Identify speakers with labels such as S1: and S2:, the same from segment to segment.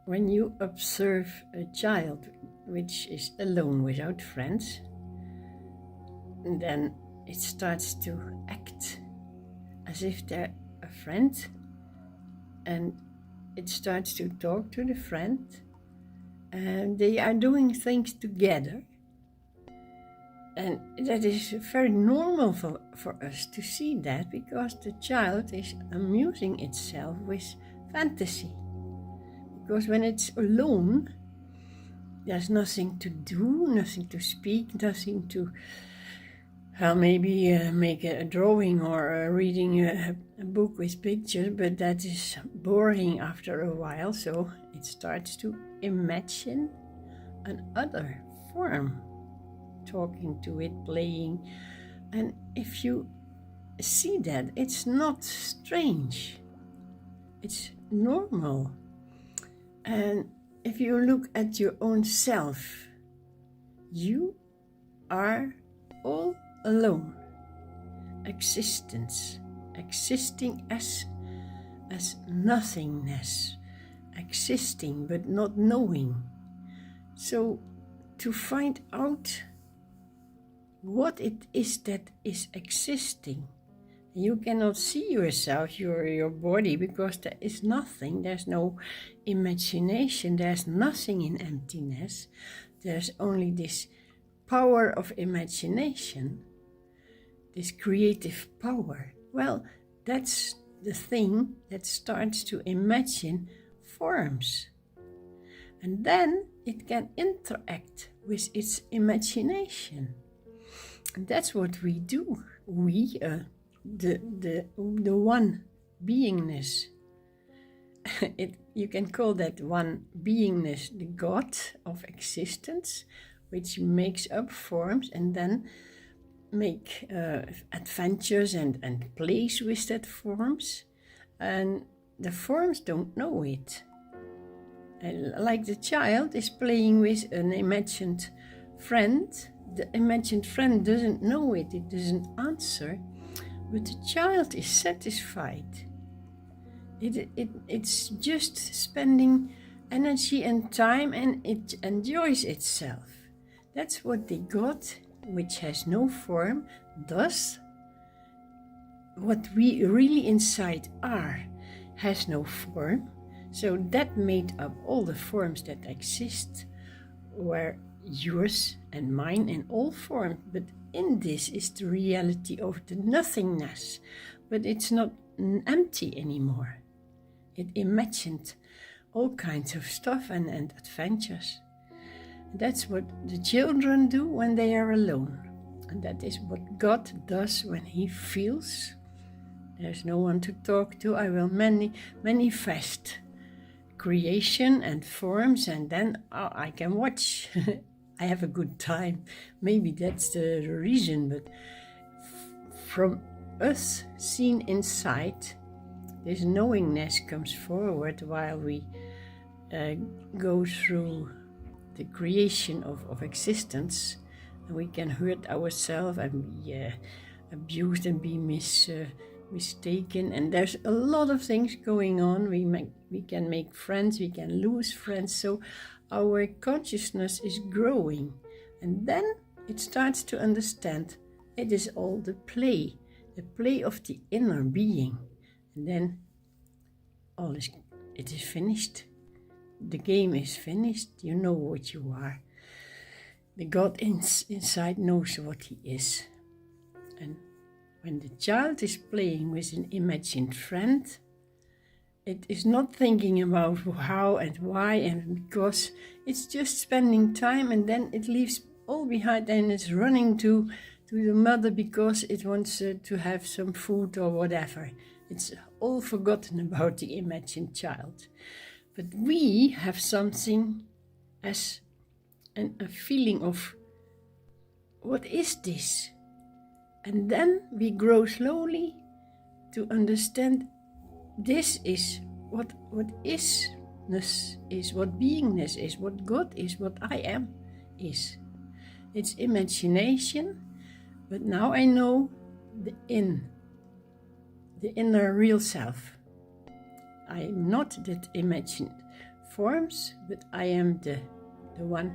S1: when you observe a child which is alone without friends, then it starts to act as if they're a friend, and it starts to talk to the friend, and they are doing things together. And that is very normal for us to see that, because the child is amusing itself with fantasy. Because when it's alone, there's nothing to do, nothing to speak, nothing to maybe make a drawing or reading a book with pictures, but that is boring after a while, so it starts to imagine another form, talking to it, playing. And if you see that, it's not strange, it's normal. And if you look at your own self, you are all alone. Existence, existing as nothingness, existing but not knowing. So to find out what it is that is existing, you cannot see yourself, your body, because there is nothing, there's no imagination, there's nothing in emptiness, there's only this power of imagination, this creative power. Well, that's the thing that starts to imagine forms. And then it can interact with its imagination. And that's what we do. We, the one beingness. You can call that one beingness the God of existence, which makes up forms and then make adventures and plays with that forms. And the forms don't know it. And like the child is playing with an imagined friend, the imagined friend doesn't know it, it doesn't answer, but the child is satisfied. It's just spending energy and time, and it enjoys itself. That's what the God, which has no form, does. What we really inside are has no form. So that made up all the forms that exist, were yours and mine in all forms. But in this is the reality of the nothingness. But it's not empty anymore. It imagined all kinds of stuff and adventures. That's what the children do when they are alone. And that is what God does when He feels there's no one to talk to. I will manifest creation and forms, and then I can watch. I have a good time. Maybe that's the reason, but from us seen inside, this knowingness comes forward while we go through the creation of existence, and we can hurt ourselves and be abused and be mistaken, and there's a lot of things going on. We can make friends, we can lose friends, so our consciousness is growing, and then it starts to understand it is all the play of the inner being, and then it is finished. The game is finished. You know what you are. The God inside knows what He is. And when the child is playing with an imagined friend, it is not thinking about how and why and because. It's just spending time, and then it leaves all behind and it's running to the mother because it wants to have some food or whatever. It's all forgotten about the imagined child. But we have something as a feeling of, what is this? And then we grow slowly to understand this is what isness is, what beingness is, what God is, what I am is. It's imagination, but now I know the inner real self. I am not that imagined forms, but I am the one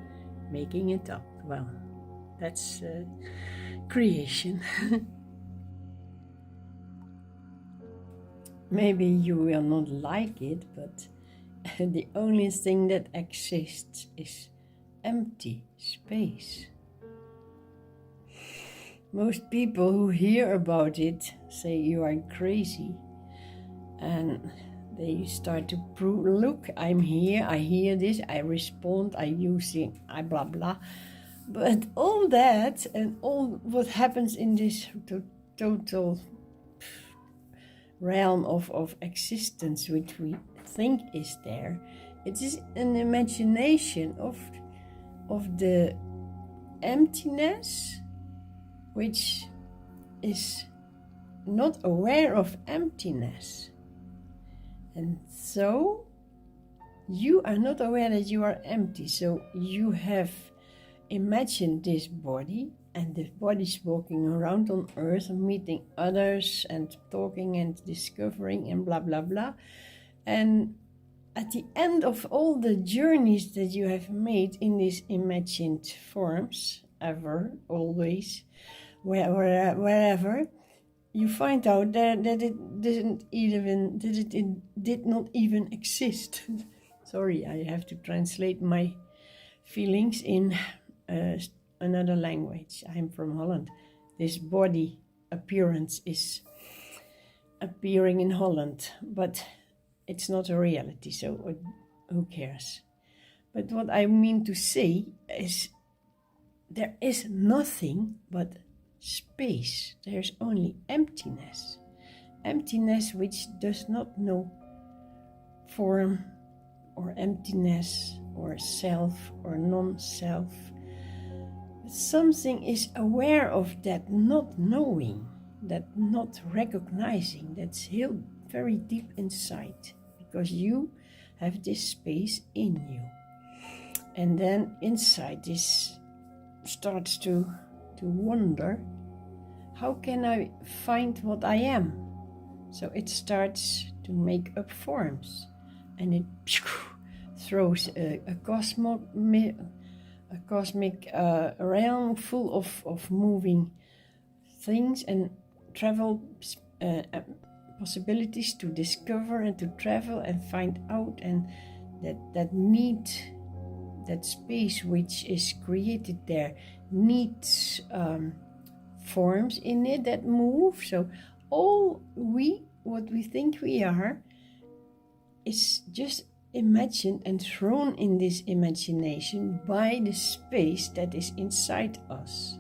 S1: making it up. Well, that's creation. Maybe you will not like it, but the only thing that exists is empty space. Most people who hear about it say you are crazy, and they start to prove, look, I'm here, I hear this, I respond, I use it, I blah blah. But all that and all what happens in this total realm of existence which we think is there, it is an imagination of the emptiness, which is not aware of emptiness. And so you are not aware that you are empty. So you have imagined this body, and this body is walking around on earth and meeting others and talking and discovering and blah blah blah. And at the end of all the journeys that you have made in these imagined forms, ever, always, wherever, you find out that it did not even exist. Sorry, I have to translate my feelings in another language. I'm from Holland. This body appearance is appearing in Holland, but it's not a reality, so who cares? But what I mean to say is there is nothing but space. There's only emptiness. Emptiness which does not know form or emptiness or self or non-self. But something is aware of that not knowing, that not recognizing, that's very deep inside, because you have this space in you. And then inside this starts to wonder, how can I find what I am? So it starts to make up forms, and it throws a cosmic realm full of moving things and travel possibilities to discover and to travel and find out, and that space which is created there needs forms in it that move. So what we think we are is just imagined and thrown in this imagination by the space that is inside us.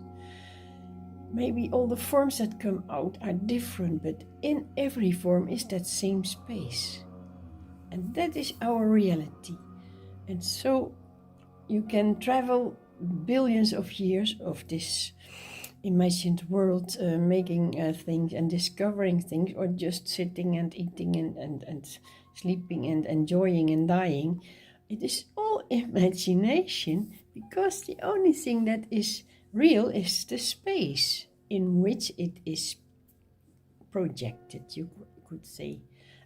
S1: Maybe all the forms that come out are different, but in every form is that same space. And that is our reality. And so you can travel billions of years of this imagined world, making things and discovering things, or just sitting and eating and sleeping and enjoying and dying. It is all imagination, because the only thing that is real is the space in which it is projected, you could say.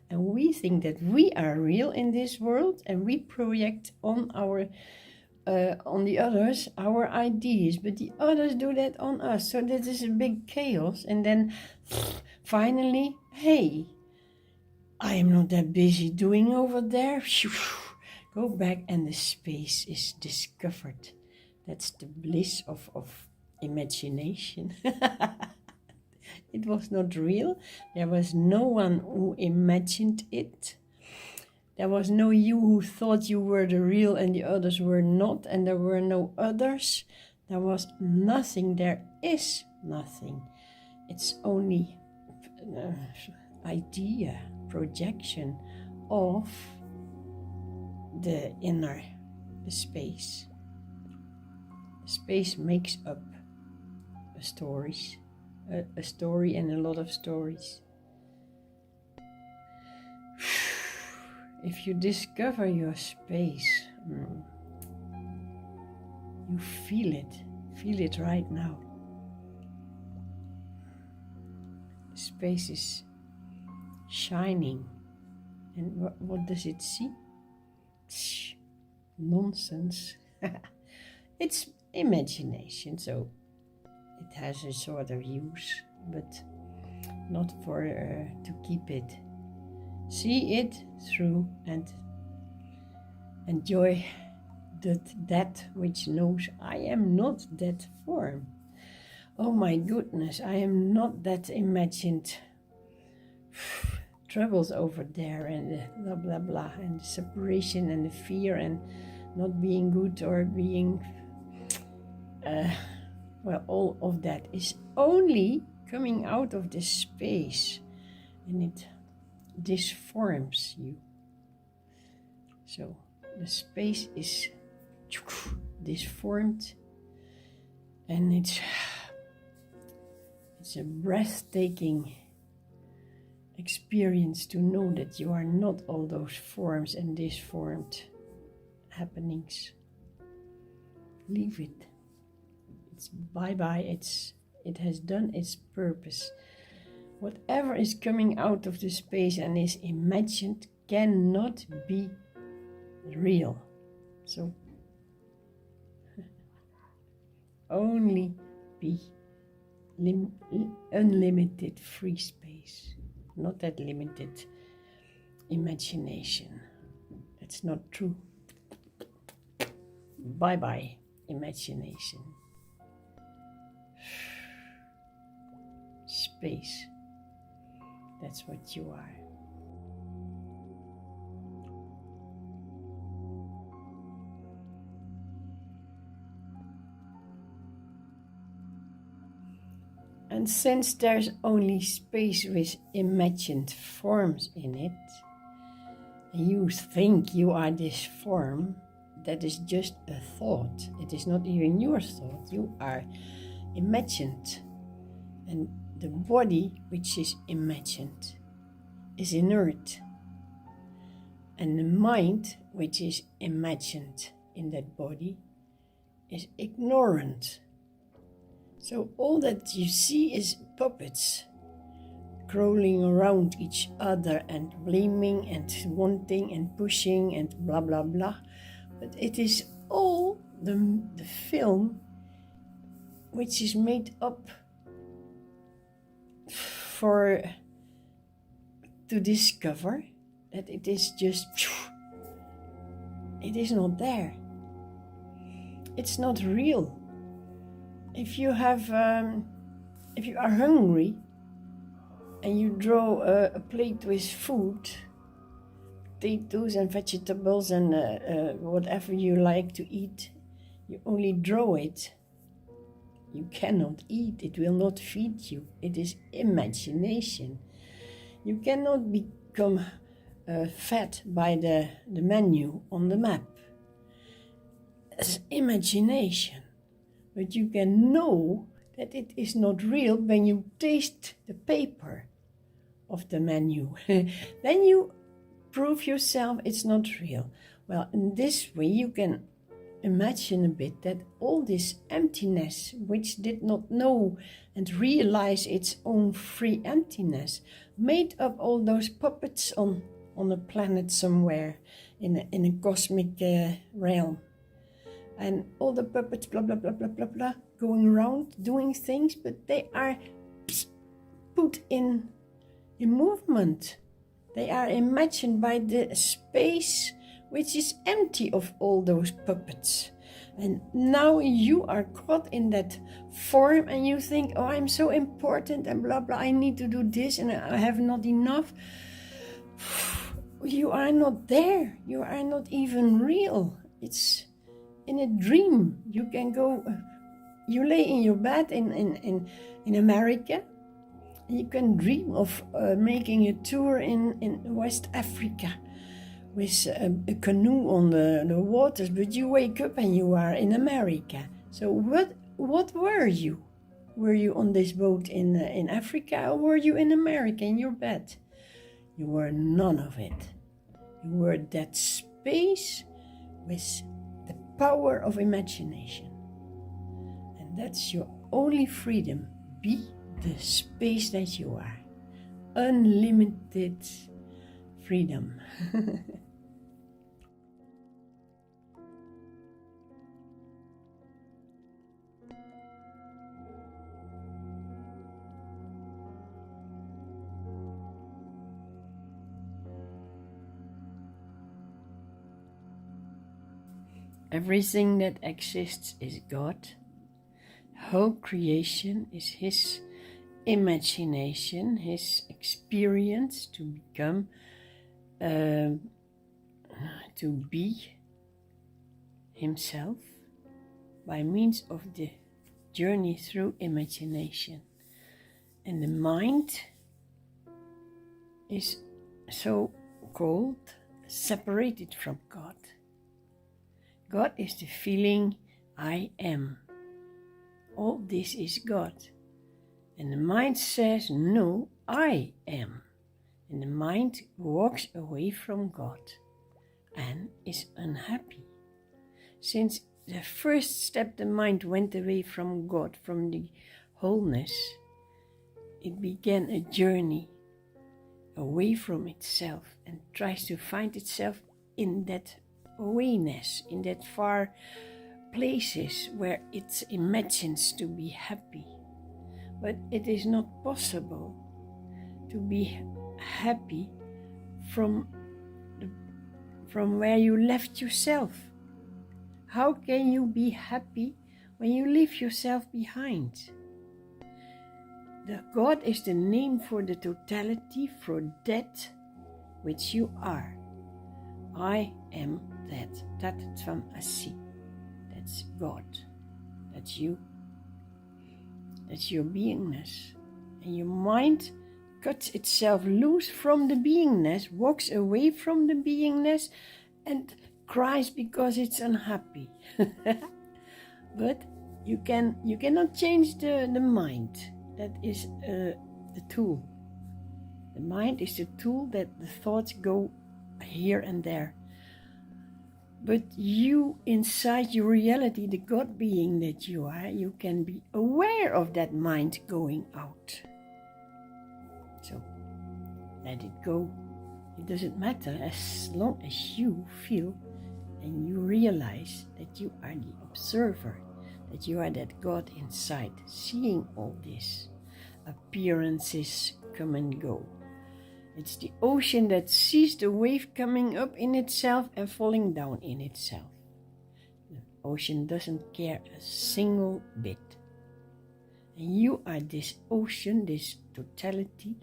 S1: And we think that we are real in this world, and we project on the others our ideas, but the others do that on us. So that is a big chaos. And then finally, hey, I am not that busy doing over there. Go back and the space is discovered. That's the bliss of imagination. It was not real. There was no one who imagined it. There was no you who thought you were the real and the others were not, and there were no others. There was nothing. There is nothing. It's only idea, projection of the inner, the space. The space makes up a story and a lot of stories. If you discover your space, you feel it right now. The space is shining, and what does it see? Nonsense. It's imagination, so it has a sort of use, but not for to keep it. See it through and enjoy that which knows I am not that form. Oh my goodness, I am not that imagined troubles over there and the blah blah blah and the separation and the fear and not being good or being well, all of that is only coming out of this space, and it disforms you. So the space is disformed, and it's a breathtaking experience to know that you are not all those forms and disformed happenings. Leave it. It's bye-bye. It has done its purpose. Whatever is coming out of the space and is imagined cannot be real. So only be unlimited free space, not that limited imagination. That's not true. Bye-bye, imagination. Space. That's what you are. And since there's only space with imagined forms in it, and you think you are this form, that is just a thought. It is not even your thought. You are imagined. And the body, which is imagined, is inert. And the mind, which is imagined in that body, is ignorant. So all that you see is puppets crawling around each other and blaming and wanting and pushing and blah blah blah. But it is all the film which is made up to discover that it is just, it is not there. It's not real. If you are hungry and you draw a plate with food, potatoes and vegetables and whatever you like to eat, you only draw it. You cannot eat. It will not feed you. It is imagination. You cannot become fed by the menu on the map. It's imagination. But you can know that it is not real when you taste the paper of the menu. Then you prove yourself it's not real. Well, in this way you can imagine a bit that all this emptiness, which did not know and realize its own free emptiness, made up all those puppets on a planet somewhere in a cosmic realm. And all the puppets, blah, blah, blah, blah, blah, blah, going around doing things, but they are put in movement. They are imagined by the space which is empty of all those puppets. And now you are caught in that form and you think, oh, I'm so important and blah, blah, I need to do this and I have not enough. You are not there. You are not even real. It's in a dream. You can go, you lay in your bed in America, and you can dream of making a tour in West Africa with a canoe on the waters, but you wake up and you are in America. So what were you? Were you on this boat in Africa, or were you in America in your bed? You were none of it. You were that space with the power of imagination. And that's your only freedom. Be the space that you are. Unlimited freedom. Everything that exists is God. Whole creation is His imagination, His experience to become, to be Himself by means of the journey through imagination. And the mind is so called separated from God. God is the feeling I am. All this is God. And the mind says, no, I am. And the mind walks away from God and is unhappy. Since the first step the mind went away from God, from the wholeness, it began a journey away from itself and tries to find itself in that awayness, in that far places where it imagines to be happy. But it is not possible to be happy from where you left yourself. How can you be happy when you leave yourself behind? The God is the name for the totality, for that which you are. I am that. Tat Tvam Asi. That's God. That's you. That's your beingness. And your mind cuts itself loose from the beingness, walks away from the beingness, and cries because it's unhappy. But you cannot change the mind. That is the tool. The mind is the tool that the thoughts go here and there. But you, inside your reality, the God being that you are, you can be aware of that mind going out. So let it go. It doesn't matter as long as you feel and you realize that you are the observer, that you are that God inside, seeing all this. Appearances come and go. It's the ocean that sees the wave coming up in itself and falling down in itself. The ocean doesn't care a single bit. And you are this ocean, this totality,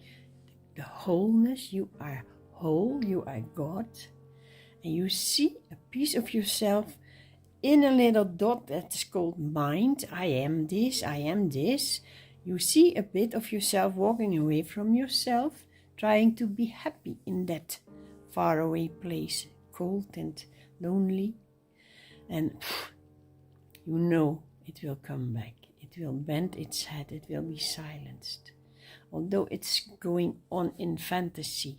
S1: the wholeness. You are whole, you are God. And you see a piece of yourself in a little dot that's called mind. I am this, I am this. You see a bit of yourself walking away from yourself, trying to be happy in that faraway place, cold and lonely. And you know it will come back. It will bend its head. It will be silenced. Although it's going on in fantasy,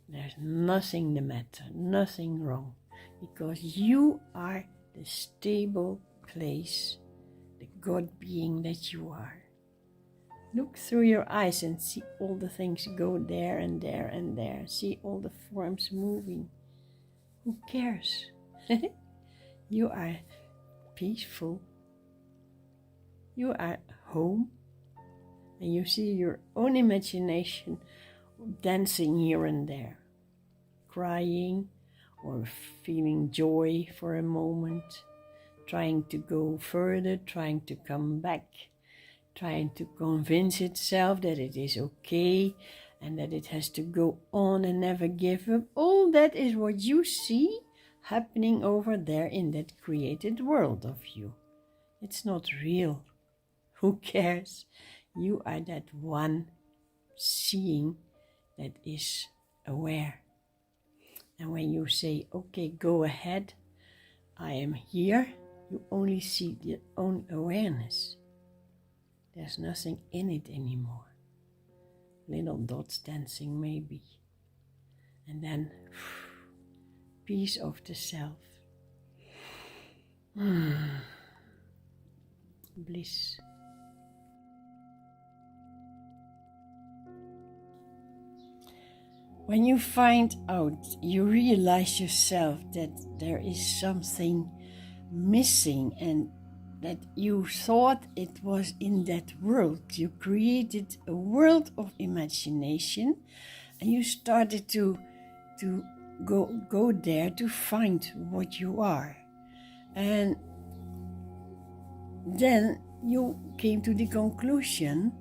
S1: there's nothing the matter, nothing wrong, because you are the stable place, the God being that you are. Look through your eyes and see all the things go there and there and there. See all the forms moving. Who cares? You are peaceful. You are home. And you see your own imagination dancing here and there. Crying or feeling joy for a moment. Trying to go further, trying to come back. Trying to convince itself that it is okay and that it has to go on and never give up. All that is what you see happening over there in that created world of you. It's not real. Who cares? You are that one seeing that is aware. And when you say, okay, go ahead, I am here, you only see your own awareness. There's nothing in it anymore. Little dots dancing maybe. And then peace of the self. Bliss. When you find out, you realize yourself that there is something missing and that you thought it was in that world. You created a world of imagination and you started to go there to find what you are. And then you came to the conclusion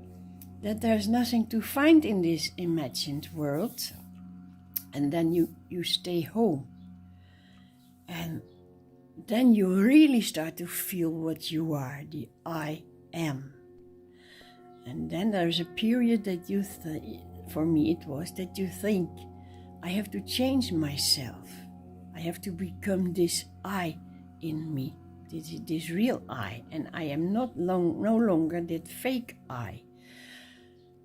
S1: that there's nothing to find in this imagined world, and then you stay home. And then you really start to feel what you are, the I am. And then there's a period that for me it was, that you think, I have to change myself. I have to become this I in me, this real I, and I am no longer that fake I.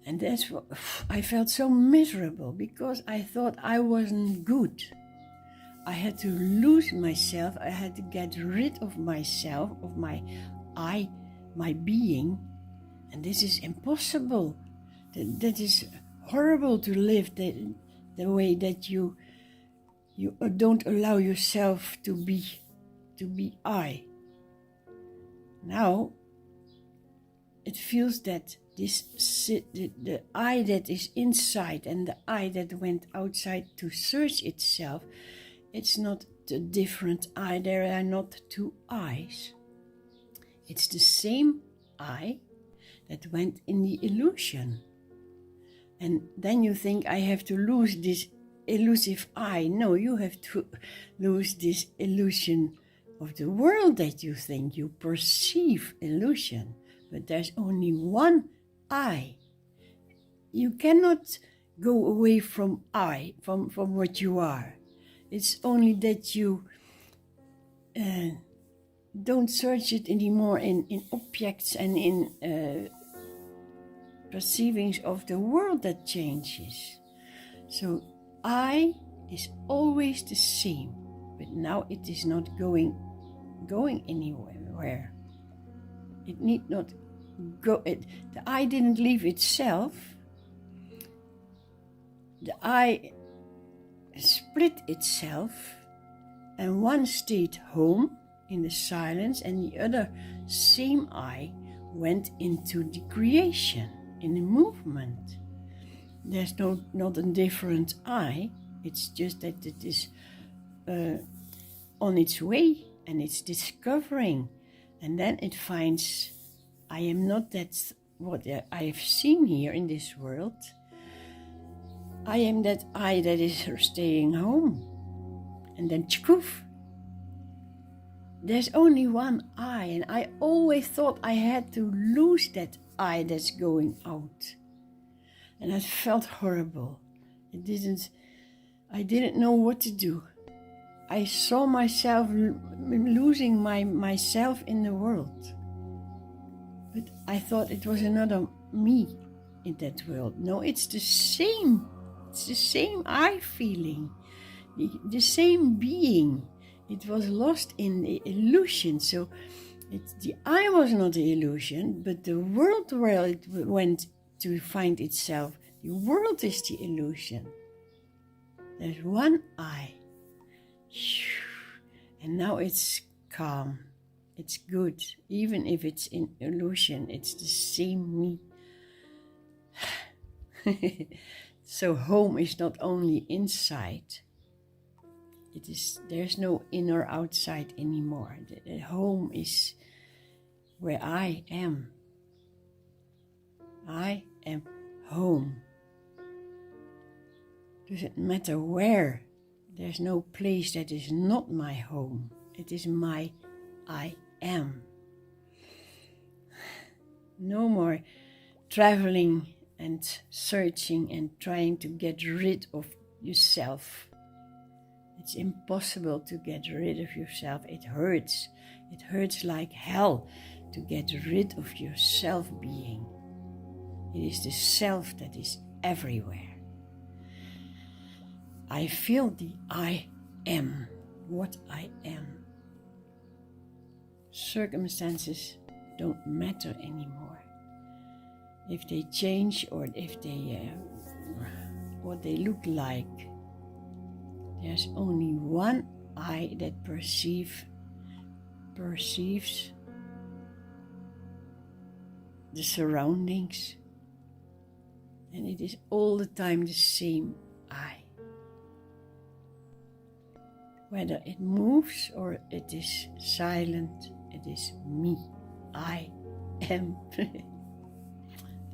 S1: And that's what I felt so miserable, because I thought I wasn't good. I had to lose myself. I had to get rid of myself, of my I, my being. And this is impossible. That is horrible to live the way that you don't allow yourself to be I. Now it feels that the I that is inside and the I that went outside to search itself, it's not a different I. There are not two I's. It's the same I that went in the illusion. And then you think, I have to lose this elusive I. No, you have to lose this illusion of the world that you think. You perceive illusion, but there's only one I. You cannot go away from I, from what you are. It's only that you don't search it anymore in objects and in perceivings of the world that changes. So I is always the same, but now it is not going anywhere. It need not go. The I didn't leave itself. The I split itself, and one stayed home in the silence, and the other same I went into the creation, in the movement. There's not a different I. It's just that it is on its way, and it's discovering, and then it finds, I am not that what I have seen here in this world. I am that I that is staying home. And then tchkoof, there's only one I, and I always thought I had to lose that I that's going out. And I felt horrible. I didn't know what to do. I saw myself losing myself in the world. But I thought it was another me in that world. No, it's the same. It's the same I feeling. The same being. It was lost in the illusion. So the I was not the illusion, but the world where it went to find itself. The world is the illusion. There's one I. And now it's calm. It's good. Even if it's in illusion, it's the same me. So home is not only inside. There's no inner outside anymore. The home is where I am. I am home. Doesn't matter where. There's no place that is not my home. It is my I am. No more traveling and searching and trying to get rid of yourself. It's impossible to get rid of yourself. It hurts. It hurts like hell to get rid of your self-being. It is the self that is everywhere. I feel the I am, what I am. Circumstances don't matter anymore. If they change or if they, what they look like, there's only one I that perceives the surroundings, and it is all the time the same I. Whether it moves or it is silent, it is me. I am.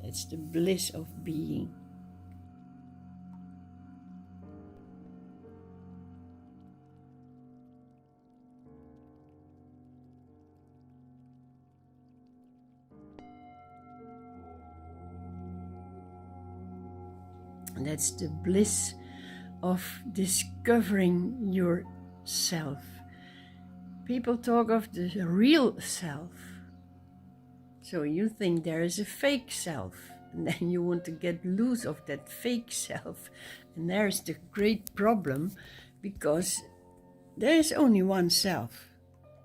S1: That's the bliss of being. That's the bliss of discovering yourself. People talk of the real self. So you think there is a fake self, and then you want to get loose of that fake self. And there's the great problem, because there is only one self,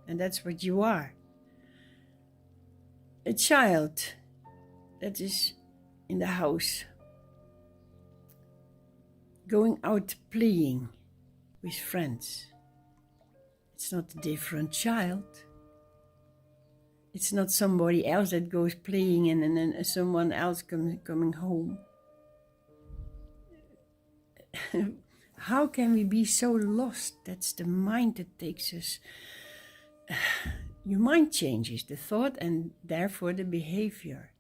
S1: and that's what you are. A child that is in the house, going out playing with friends. It's not a different child. It's not somebody else that goes playing and then someone else coming home. How can we be so lost? That's the mind that takes us. Your mind changes the thought and therefore the behavior.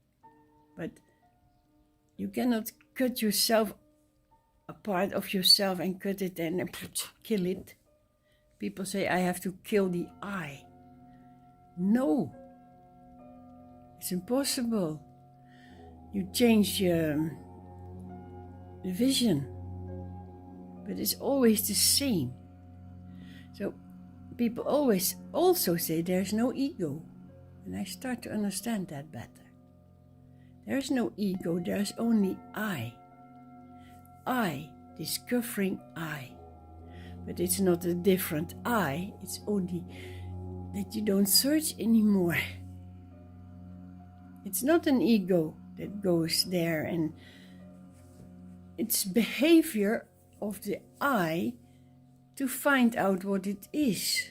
S1: But you cannot cut yourself, a part of yourself, and cut it and kill it. People say, I have to kill the I. No. It's impossible. You change the vision, but it's always the same. So people always also say there's no ego, and I start to understand that better. There's no ego, there's only I. I, discovering I. But it's not a different I, it's only that you don't search anymore. It's not an ego that goes there, and it's behavior of the I to find out what it is.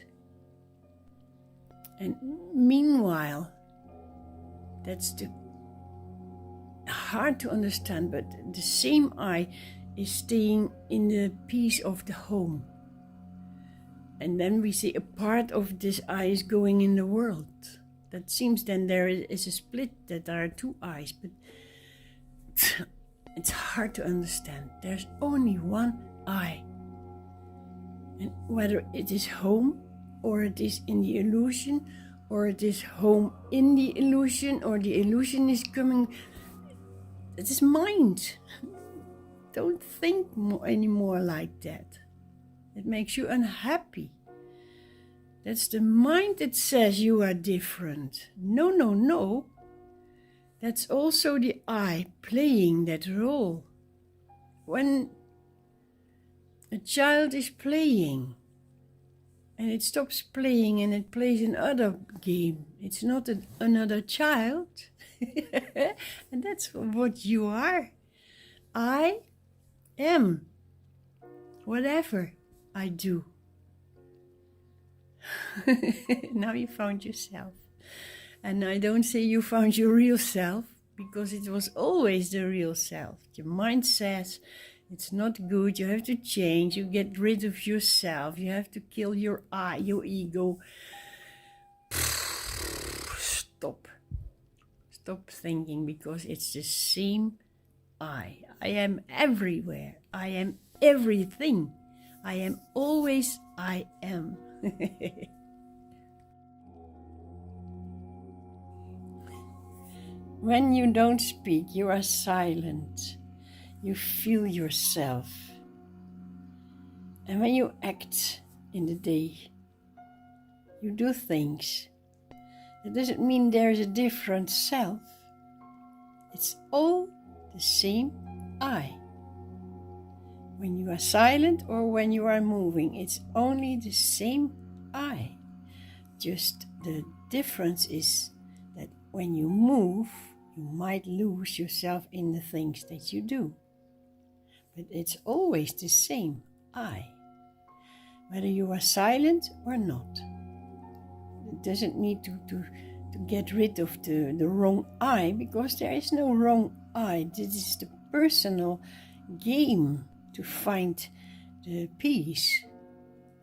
S1: And meanwhile, that's the hard to understand, but the same I is staying in the peace of the home. And then we see a part of this I is going in the world. That seems then there is a split, that there are two I's, but it's hard to understand. There's only one I. And whether it is home, or it is in the illusion, or it is home in the illusion, or the illusion is coming, it is mind. Don't think anymore like that. It makes you unhappy. That's the mind that says you are different. No, no, no. That's also the I playing that role. When a child is playing and it stops playing and it plays another game, it's not another child. And that's what you are. I am whatever I do. Now you found yourself. And I don't say you found your real self, because it was always the real self. Your mind says it's not good, you have to change, you get rid of yourself, you have to kill your I, your ego. Stop thinking, because it's the same I am everywhere, I am everything, I am always I am. When you don't speak, you are silent. You feel yourself. And when you act in the day, you do things. It doesn't mean there's a different self. It's all the same I. When you are silent or when you are moving, it's only the same I. Just the difference is that when you move, you might lose yourself in the things that you do. But it's always the same I. Whether you are silent or not. It doesn't need to get rid of the wrong I, because there is no wrong I. This is the personal game to find the peace.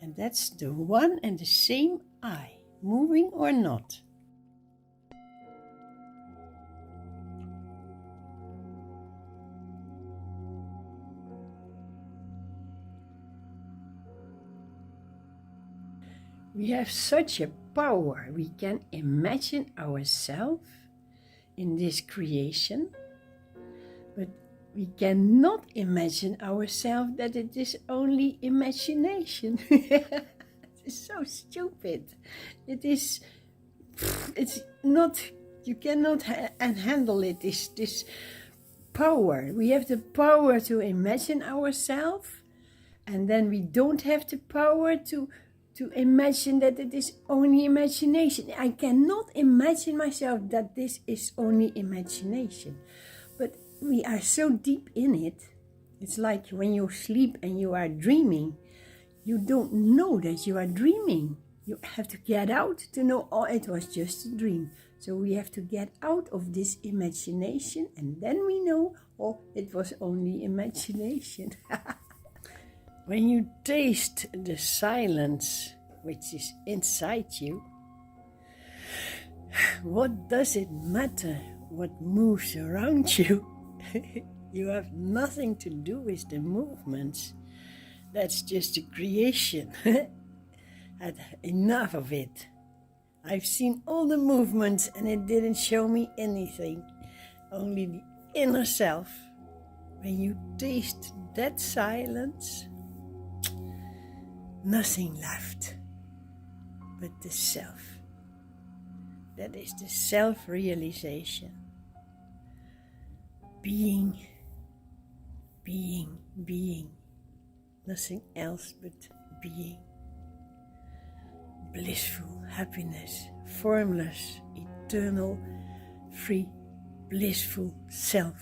S1: And that's the one and the same I, moving or not. We have such a power. We can imagine ourselves in this creation, but we cannot imagine ourselves that it is only imagination. It's so stupid. It's not, you cannot handle it, this power. We have the power to imagine ourselves, and then we don't have the power to imagine that it is only imagination. I cannot imagine myself that this is only imagination. But we are so deep in it. It's like when you sleep and you are dreaming, you don't know that you are dreaming. You have to get out to know, oh, it was just a dream. So we have to get out of this imagination, and then we know, oh, it was only imagination. When you taste the silence which is inside you, what does it matter what moves around you? You have nothing to do with the movements. That's just a creation. Had enough of it. I've seen all the movements and it didn't show me anything. Only the inner self. When you taste that silence, nothing left but the self. That is the self-realization. Being, being, being. Nothing else but being. Blissful happiness, formless, eternal, free, blissful self.